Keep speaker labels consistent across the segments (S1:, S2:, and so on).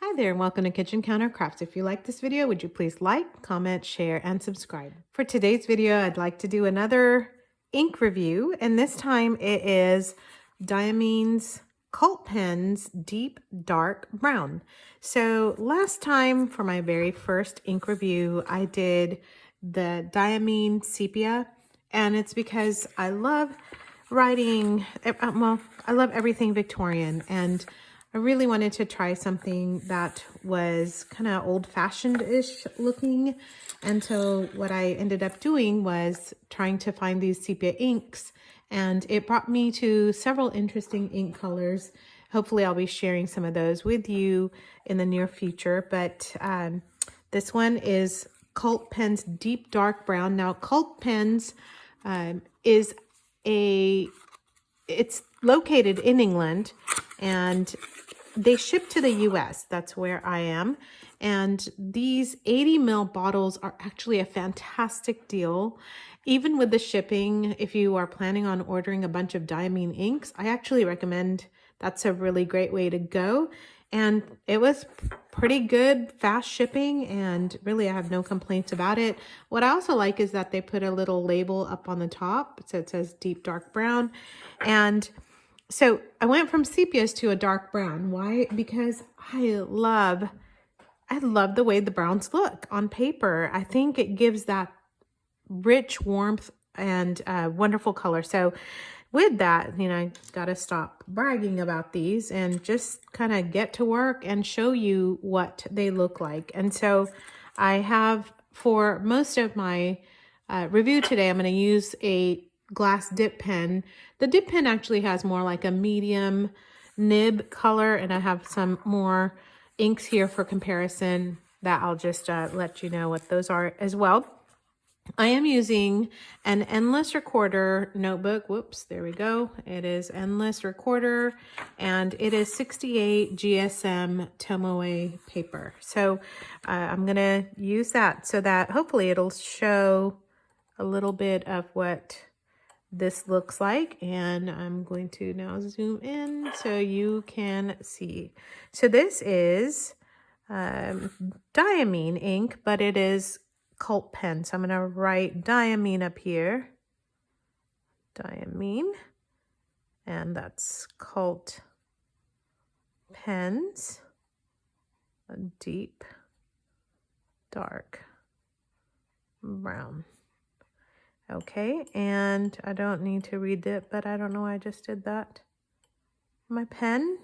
S1: Hi there and welcome to Kitchen Counter Crafts. If you like this video, would you please like, comment, share, and subscribe. For today's video, I'd like to do another ink review, and this time it is Diamine's Cult Pens Deep Dark Brown. So last time for my very first ink review, I did the Diamine Sepia, and it's because I love writing, I love everything Victorian, and I really wanted to try something that was kind of old-fashioned-ish looking. And so what I ended up doing was trying to find these sepia inks, and it brought me to several interesting ink colors. Hopefully I'll be sharing some of those with you in the near future. But this one is Cult Pens Deep Dark Brown. Now, Cult Pens it's located in England, and they ship to the US. That's where I am. And these 80 ml bottles are actually a fantastic deal. Even with the shipping, if you are planning on ordering a bunch of Diamine inks, I actually recommend that's a really great way to go. And it was pretty good, fast shipping, and really I have no complaints about it. What I also like is that they put a little label up on the top. So it says Deep Dark Brown. And so I went from sepias to a dark brown. Why? Because I love the way the browns look on paper. I think it gives that rich warmth and wonderful color. So with that, I got to stop bragging about these and just kind of get to work and show you what they look like. And so I have, for most of my review today, I'm going to use a glass dip pen. The dip pen actually has more like a medium nib color, and I have some more inks here for comparison that I'll just let you know what those are as well. I am using an Endless Recorder notebook. Whoops, there we go. It is Endless Recorder, and it is 68 GSM Tomoe paper. So I'm going to use that so that hopefully it'll show a little bit of what this looks like. And I'm going to now zoom in so you can see. So this is Diamine ink, but it is Cult Pen. So I'm going to write Diamine up here. Diamine. And that's Cult Pens. A deep, dark brown. Okay, and I don't need to read it, but I don't know why I just did that. My pen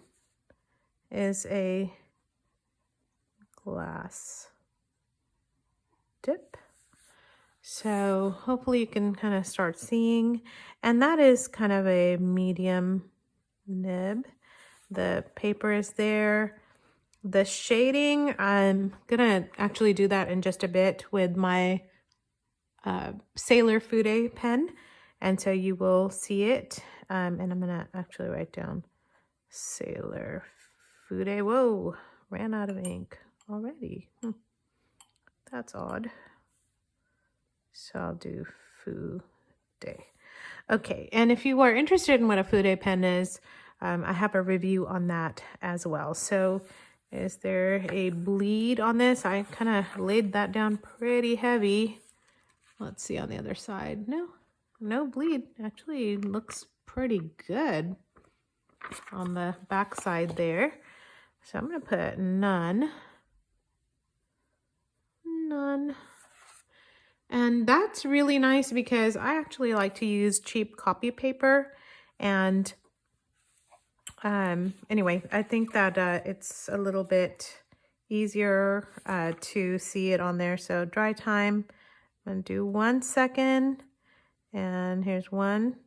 S1: is a glass dip. So hopefully you can kind of start seeing, and that is kind of a medium nib. The paper is there. The shading, I'm gonna actually do that in just a bit with my Sailor Fude pen, and so you will see it. And I'm gonna actually write down Sailor Fude. Whoa, ran out of ink already. That's odd. So I'll do Fude. Okay, and if you are interested in what a Fude pen is, I have a review on that as well. So is there a bleed on this? I kind of laid that down pretty heavy. Let's see on the other side. No bleed. Actually looks pretty good on the back side there. So I'm going to put none. And that's really nice because I actually like to use cheap copy paper. And anyway, I think that it's a little bit easier to see it on there. So dry time. I'm going to do 1 second, and here's 1.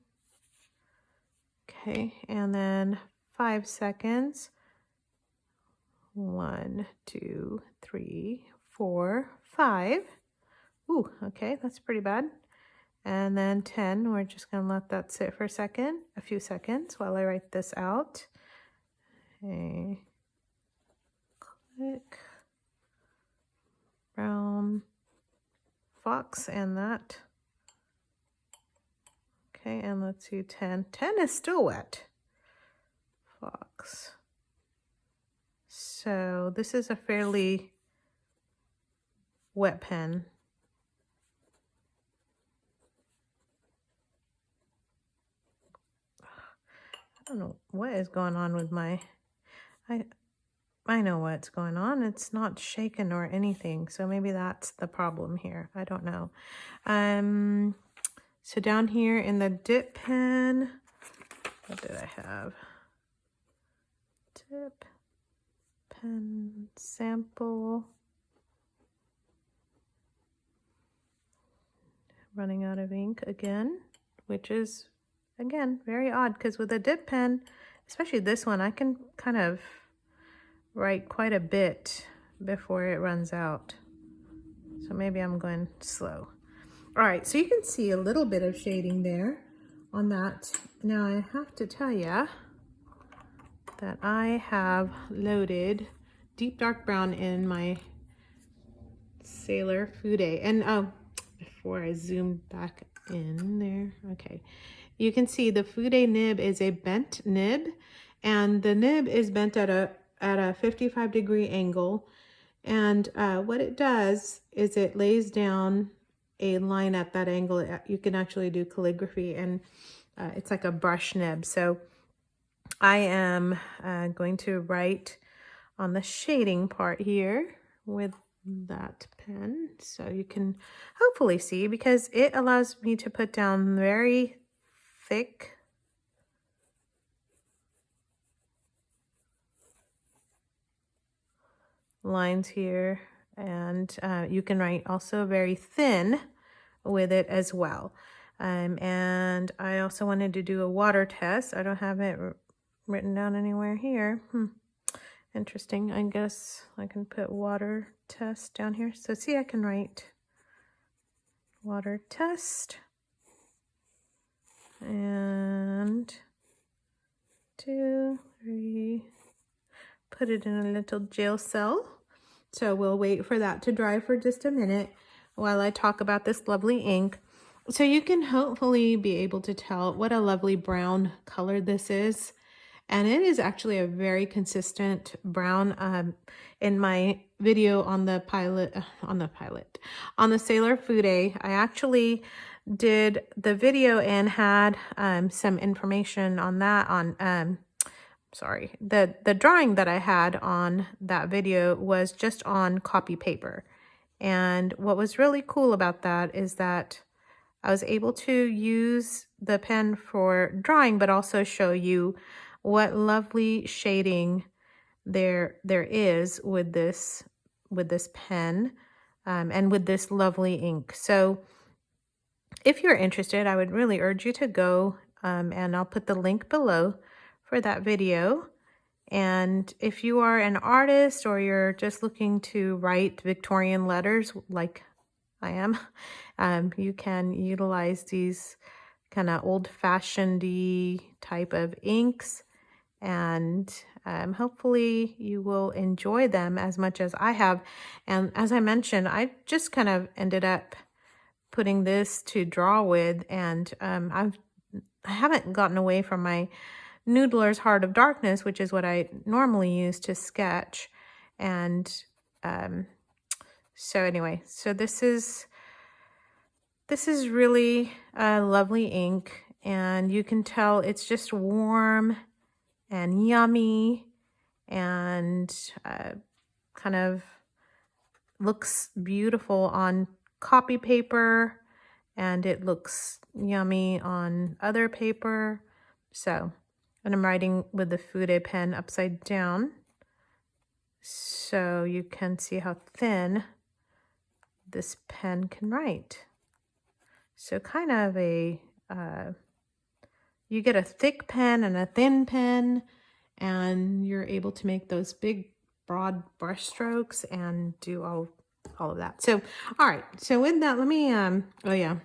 S1: Okay, and then 5 seconds. 1, 2, 3, 4, 5. Ooh, okay, that's pretty bad. And then 10, we're just going to let that sit for a few seconds while I write this out. Okay, click, brown, fox, and that. Okay, and let's do 10. 10 is still wet. Fox, So this is a fairly wet pen. I don't know what is going on with my, I know what's going on. It's not shaken or anything. So maybe that's the problem here. I don't know. So down here in the dip pen, what did I have? Dip pen sample. Running out of ink again, which is, again, very odd because with a dip pen, especially this one, I can kind of write quite a bit before it runs out. So maybe I'm going slow. All right, so you can see a little bit of shading there on that. Now I have to tell you that I have loaded deep dark brown in my Sailor Fude. And before I zoom back in there, okay, you can see the Fude nib is a bent nib, and the nib is bent at a 55-degree angle. And what it does is it lays down a line at that angle. You can actually do calligraphy, and it's like a brush nib. So I am going to write on the shading part here with that pen, so you can hopefully see, because it allows me to put down very thick lines here, and you can write also very thin with it as well. And I also wanted to do a water test. I don't have it written down anywhere here. Interesting. I guess I can put water test down here. So see, I can write water test and 2, 3, put it in a little jail cell. So we'll wait for that to dry for just a minute while I talk about this lovely ink. So you can hopefully be able to tell what a lovely brown color this is. And it is actually a very consistent brown. In my video on the Sailor Fude, I actually did the video and had some information on that on sorry, the drawing that I had on that video was just on copy paper. And what was really cool about that is that I was able to use the pen for drawing, but also show you what lovely shading there is with this pen and with this lovely ink. So if you're interested, I would really urge you to go and I'll put the link below for that video. And if you are an artist or you're just looking to write Victorian letters like I am, you can utilize these kind of old-fashioned type of inks, and hopefully you will enjoy them as much as I have. And as I mentioned, I just kind of ended up putting this to draw with, and I haven't gotten away from my Noodler's Heart of Darkness, which is what I normally use to sketch. And so anyway, so this is really a lovely ink, and you can tell it's just warm and yummy, and kind of looks beautiful on copy paper, and it looks yummy on other paper. So, and I'm writing with the Fude pen upside down, so you can see how thin this pen can write. So kind of a, you get a thick pen and a thin pen, and you're able to make those big, broad brush strokes and do all of that. So, all right. So with that, let me, oh yeah,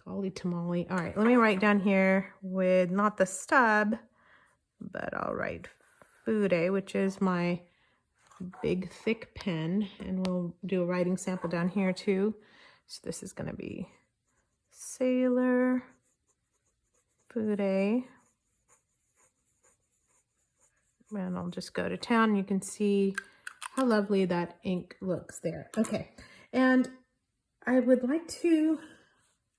S1: golly tamale. All right, let me write down here with not the stub, but I'll write Fude, which is my big thick pen, and we'll do a writing sample down here too. So this is going to be Sailor Fude And I'll just go to town. You can see how lovely that ink looks there. Okay, and I would like to,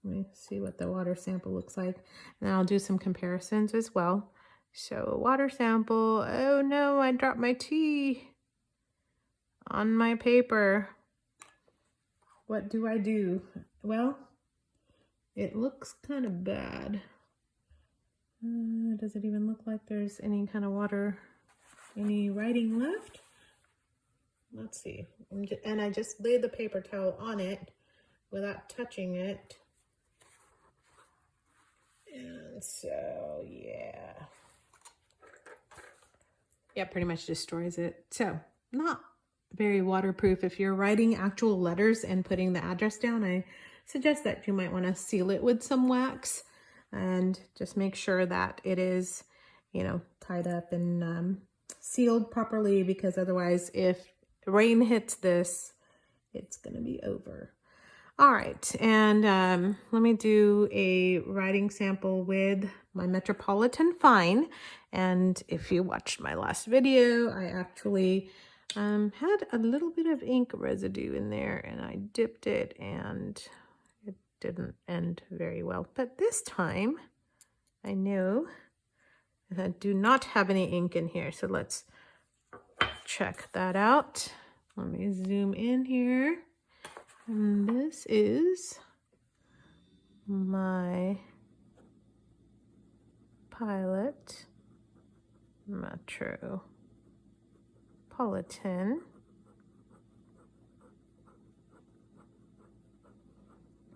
S1: let me see what the water sample looks like. And I'll do some comparisons as well. So water sample, oh no, I dropped my tea on my paper. What do I do? Well, it looks kind of bad. Does it even look like there's any kind of water, any writing left? Let's see. And I just laid the paper towel on it without touching it. And so, yeah. Yeah, pretty much destroys it. So, not very waterproof. If you're writing actual letters and putting the address down, I suggest that you might want to seal it with some wax and just make sure that it is, you know, tied up and sealed properly, because otherwise if rain hits this, it's going to be over. All right, and let me do a writing sample with my Metropolitan Fine. And if you watched my last video, I actually had a little bit of ink residue in there, and I dipped it, and it didn't end very well. But this time, I know that I do not have any ink in here, so let's check that out. Let me zoom in here. And this is my Pilot Metropolitan.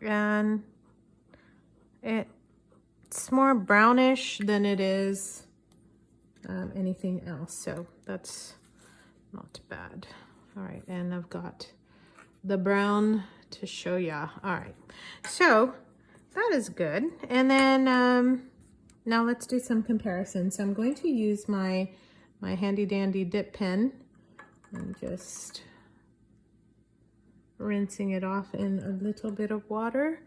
S1: And it's more brownish than it is anything else, so that's not bad. All right, and I've got the brown to show ya. All right, so that is good. And then now let's do some comparisons. So I'm going to use my handy dandy dip pen and just rinsing it off in a little bit of water,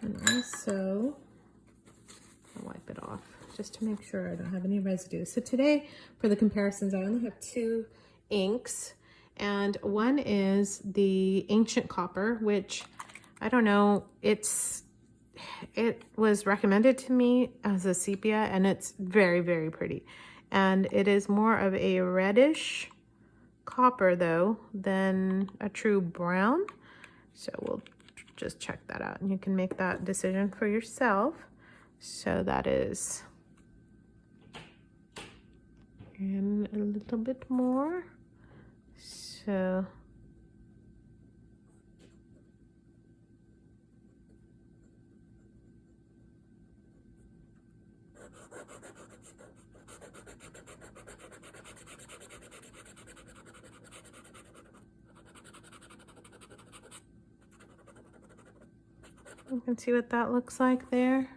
S1: and also I'll wipe it off just to make sure I don't have any residue. So today for the comparisons, I only have 2 inks. And one is the Ancient Copper, which I don't know, it was recommended to me as a sepia, and it's very, very pretty. And it is more of a reddish copper though than a true brown. So we'll just check that out, and you can make that decision for yourself. So that is, and a little bit more. So you can see what that looks like there.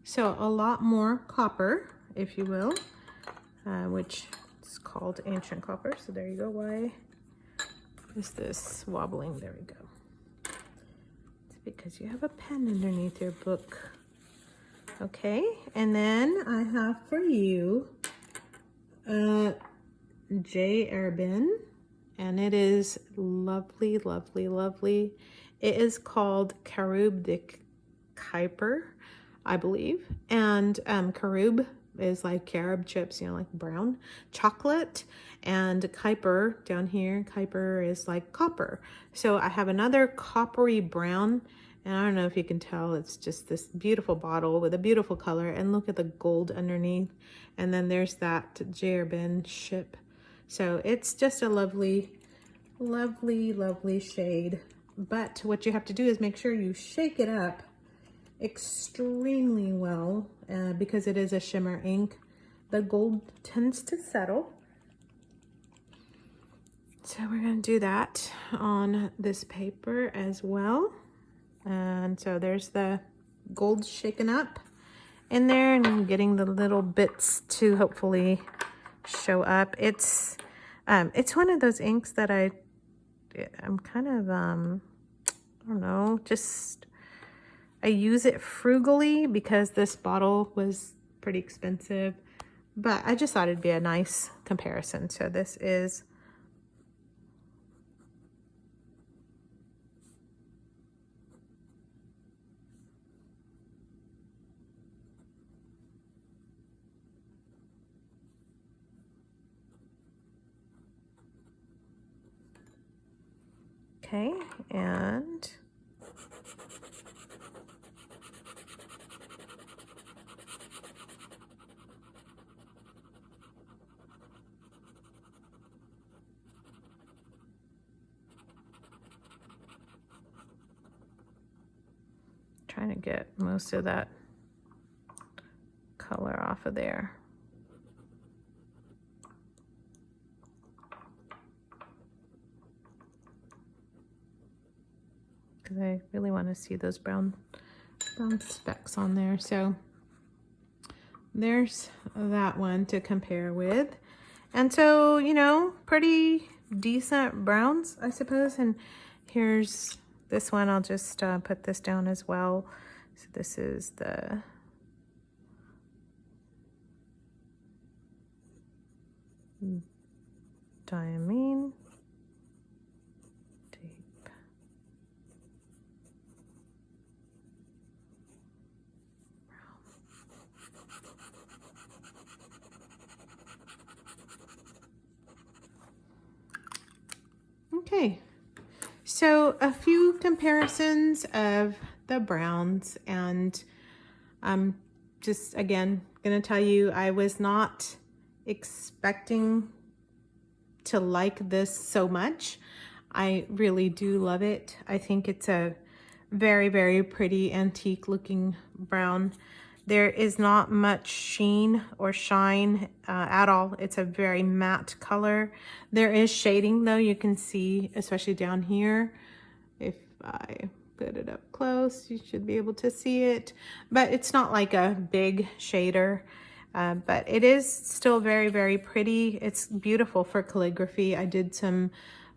S1: So a lot more copper, if you will, which is called Ancient Copper. So there you go. Why is this wobbling? There we go. It's because you have a pen underneath your book. Okay, and then I have for you J. Herbin, and it is lovely, lovely, lovely. It is called Caroube de Chypre, I believe. And Caroube is like carob chips, you know, like brown chocolate. And Chypre down here, Chypre is like copper. So I have another coppery brown, and I don't know if you can tell, it's just this beautiful bottle with a beautiful color. And look at the gold underneath. And then there's that J. Herbin ship. So it's just a lovely, lovely, lovely shade. But what you have to do is make sure you shake it up extremely well, because it is a shimmer ink. The gold tends to settle. So we're going to do that on this paper as well. And so there's the gold shaken up in there, and I'm getting the little bits to hopefully show up. It's one of those inks that I'm kind of I don't know, just I use it frugally because this bottle was pretty expensive. but I just thought it'd be a nice comparison. So this is okay, and trying to get most of that color off of there. Because I really want to see those brown specks on there. So there's that one to compare with. And so, you know, pretty decent browns, I suppose. And here's this one. I'll just put this down as well. So this is the Diamine tape. Okay, so a few comparisons of the browns, and I'm just again gonna tell you I was not expecting to like this so much. I really do love it. I think it's a very, very pretty antique looking brown. There is not much sheen or shine at all. It's a very matte color. There is shading though, you can see, especially down here. If I put it up close, you should be able to see it, but it's not like a big shader. But it is still very, very pretty. It's beautiful for calligraphy. I did some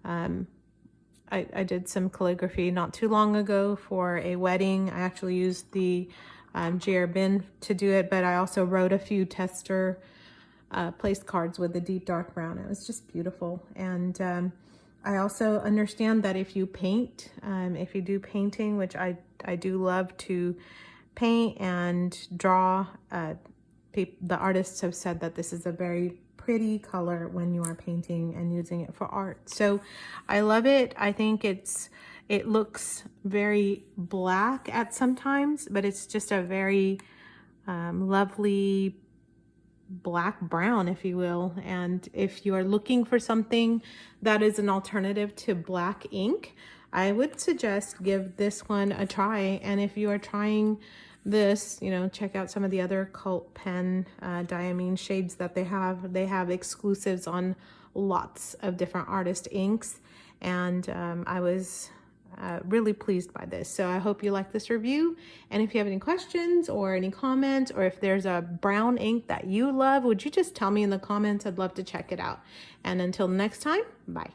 S1: I did some calligraphy not too long ago for a wedding. I actually used the Herbin to do it, but I also wrote a few tester place cards with the deep dark brown. It was just beautiful. And I also understand that if you paint, if you do painting, which I do love to paint and draw, the artists have said that this is a very pretty color when you are painting and using it for art. So I love it. I think it looks very black at sometimes, but it's just a very lovely black brown, if you will. And if you are looking for something that is an alternative to black ink, I would suggest give this one a try. And if you are trying this, you know, check out some of the other Cult Pen Diamine shades that they have. They have exclusives on lots of different artist inks, and I was really pleased by this. So I hope you like this review, and if you have any questions or any comments, or if there's a brown ink that you love, would you just tell me in the comments? I'd love to check it out. And until next time, bye.